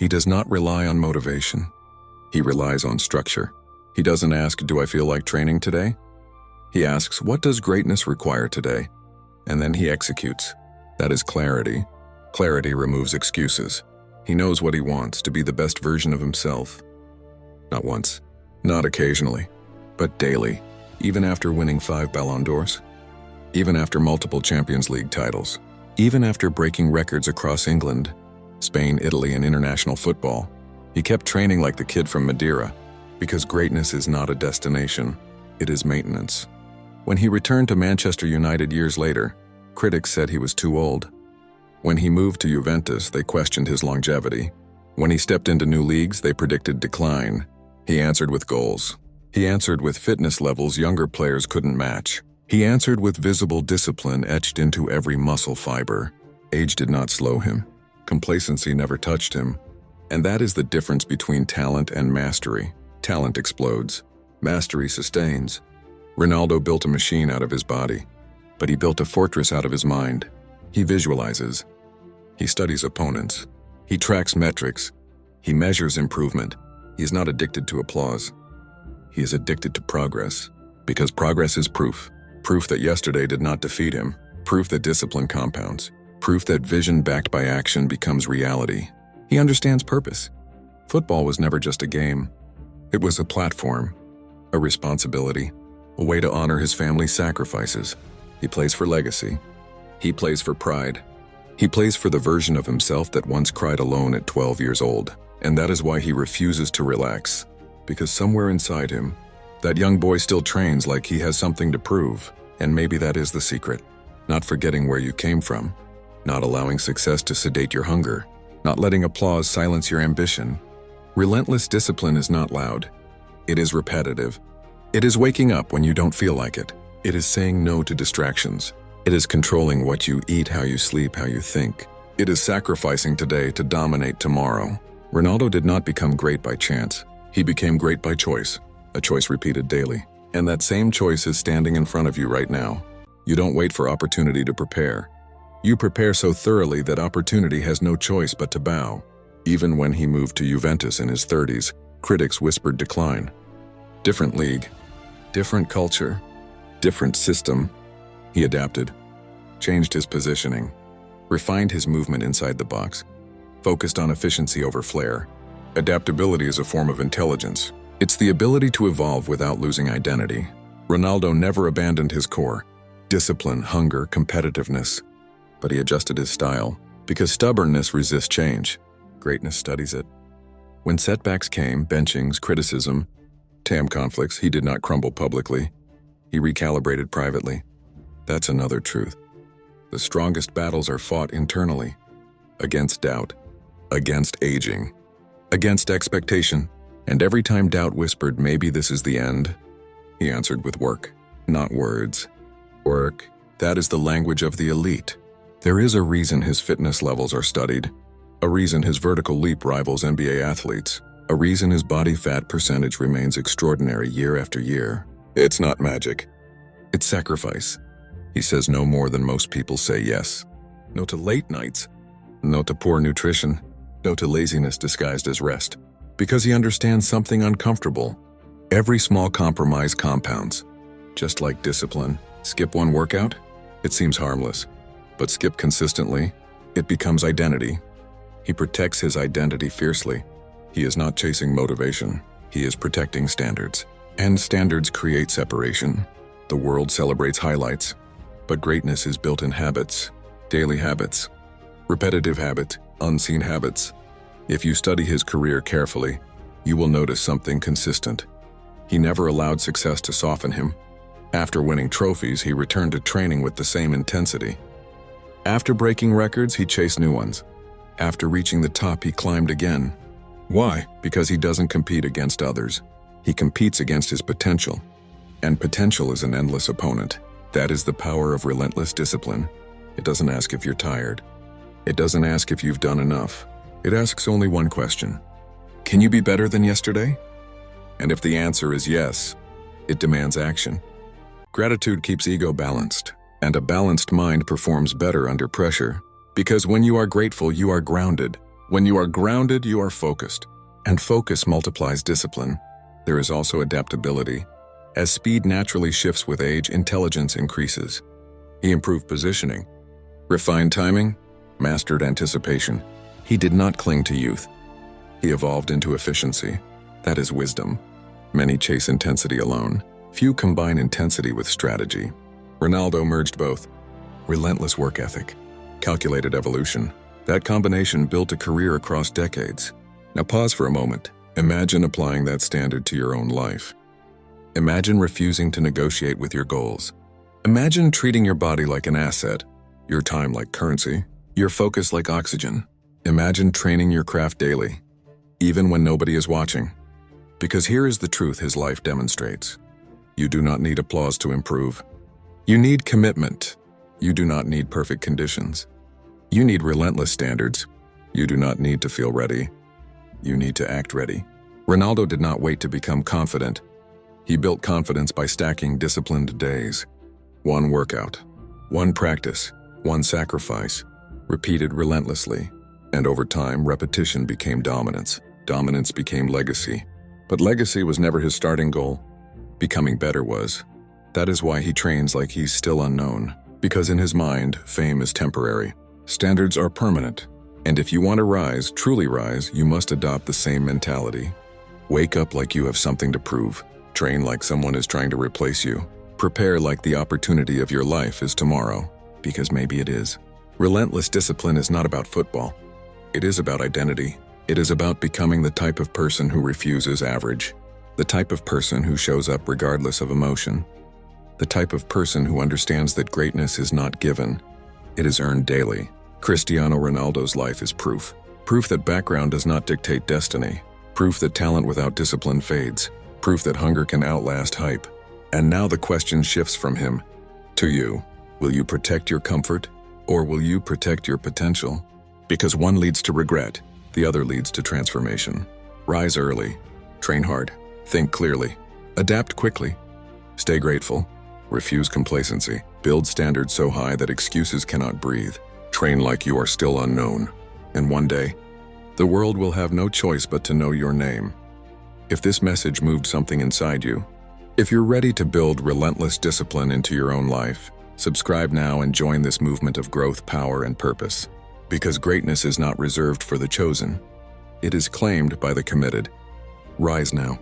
He does not rely on motivation. He relies on structure. He doesn't ask, "Do I feel like training today?" He asks, "What does greatness require today?" And then he executes. That is clarity. Clarity removes excuses. He knows what he wants, to be the best version of himself. Not once, not occasionally, but daily, even after winning 5 Ballon d'Ors, even after multiple Champions League titles, even after breaking records across England, Spain, Italy, and international football. He kept training like the kid from Madeira, because greatness is not a destination, it is maintenance. When he returned to Manchester United years later, critics said he was too old. When he moved to Juventus, they questioned his longevity. When he stepped into new leagues, they predicted decline. He answered with goals. He answered with fitness levels younger players couldn't match. He answered with visible discipline etched into every muscle fiber. Age did not slow him. Complacency never touched him. And that is the difference between talent and mastery. Talent explodes. Mastery sustains. Ronaldo built a machine out of his body, but he built a fortress out of his mind. He visualizes. He studies opponents. He tracks metrics. He measures improvement. He is not addicted to applause. He is addicted to progress, because progress is proof. Proof that yesterday did not defeat him. Proof that discipline compounds. Proof that vision backed by action becomes reality. He understands purpose. Football was never just a game. It was a platform, a responsibility, a way to honor his family's sacrifices. He plays for legacy. He plays for pride. He plays for the version of himself that once cried alone at 12 years old. And that is why he refuses to relax. Because somewhere inside him, that young boy still trains like he has something to prove. And maybe that is the secret. Not forgetting where you came from. Not allowing success to sedate your hunger. Not letting applause silence your ambition. Relentless discipline is not loud. It is repetitive. It is waking up when you don't feel like it. It is saying no to distractions. It is controlling what you eat, how you sleep, how you think. It is sacrificing today to dominate tomorrow. Ronaldo did not become great by chance. He became great by choice, a choice repeated daily. And that same choice is standing in front of you right now. You don't wait for opportunity to prepare. You prepare so thoroughly that opportunity has no choice but to bow. Even when he moved to Juventus in his 30s, critics whispered decline. Different league, different culture, different system. He adapted, changed his positioning, refined his movement inside the box, focused on efficiency over flair. Adaptability is a form of intelligence. It's the ability to evolve without losing identity. Ronaldo never abandoned his core, discipline, hunger, competitiveness, but he adjusted his style because stubbornness resists change. Greatness studies it. When setbacks came, benchings, criticism, conflicts, he did not crumble publicly. He recalibrated privately. That's another truth. The strongest battles are fought internally, against doubt, against aging, against expectation. And every time doubt whispered, "Maybe this is the end," he answered with work, not words. Work, that is the language of the elite. There is a reason his fitness levels are studied, a reason his vertical leap rivals NBA athletes, a reason his body fat percentage remains extraordinary year after year. It's not magic. It's sacrifice. He says no more than most people say yes. No to late nights. No to poor nutrition. No to laziness disguised as rest. Because he understands something uncomfortable. Every small compromise compounds. Just like discipline. Skip one workout? It seems harmless. But skip consistently, it becomes identity. He protects his identity fiercely. He is not chasing motivation. He is protecting standards. And standards create separation. The world celebrates highlights. But greatness is built in habits. Daily habits. Repetitive habits. Unseen habits. If you study his career carefully, you will notice something consistent. He never allowed success to soften him. After winning trophies, he returned to training with the same intensity. After breaking records, he chased new ones. After reaching the top, he climbed again. Why? Because he doesn't compete against others. He competes against his potential. And potential is an endless opponent. That is the power of relentless discipline. It doesn't ask if you're tired. It doesn't ask if you've done enough. It asks only one question. Can you be better than yesterday? And if the answer is yes, it demands action. Gratitude keeps ego balanced, and a balanced mind performs better under pressure. Because when you are grateful, you are grounded. When you are grounded, you are focused. And focus multiplies discipline. There is also adaptability. As speed naturally shifts with age, intelligence increases. He improved positioning, refined timing, mastered anticipation. He did not cling to youth. He evolved into efficiency. That is wisdom. Many chase intensity alone. Few combine intensity with strategy. Ronaldo merged both. Relentless work ethic, calculated evolution. That combination built a career across decades. Now pause for a moment. Imagine applying that standard to your own life. Imagine refusing to negotiate with your goals. Imagine treating your body like an asset, your time like currency, your focus like oxygen. Imagine training your craft daily, even when nobody is watching. Because here is the truth his life demonstrates. You do not need applause to improve. You need commitment. You do not need perfect conditions. You need relentless standards. You do not need to feel ready. You need to act ready. Ronaldo did not wait to become confident. He built confidence by stacking disciplined days. One workout, one practice, one sacrifice, repeated relentlessly. And over time, repetition became dominance. Dominance became legacy. But legacy was never his starting goal. Becoming better was. That is why he trains like he's still unknown. Because in his mind, fame is temporary. Standards are permanent. And if you want to rise, truly rise, you must adopt the same mentality. Wake up like you have something to prove. Train like someone is trying to replace you. Prepare like the opportunity of your life is tomorrow, because maybe it is. Relentless discipline is not about football. It is about identity. It is about becoming the type of person who refuses average. The type of person who shows up regardless of emotion. The type of person who understands that greatness is not given. It is earned daily. Cristiano Ronaldo's life is proof. Proof that background does not dictate destiny. Proof that talent without discipline fades. Proof that hunger can outlast hype. And now the question shifts from him to you. Will you protect your comfort, or will you protect your potential? Because one leads to regret, the other leads to transformation. Rise early, train hard, think clearly, adapt quickly, stay grateful, refuse complacency, build standards so high that excuses cannot breathe, train like you are still unknown. And one day, the world will have no choice but to know your name. If this message moved something inside you, if you're ready to build relentless discipline into your own life, subscribe now and join this movement of growth, power, and purpose. Because greatness is not reserved for the chosen. It is claimed by the committed. Rise now.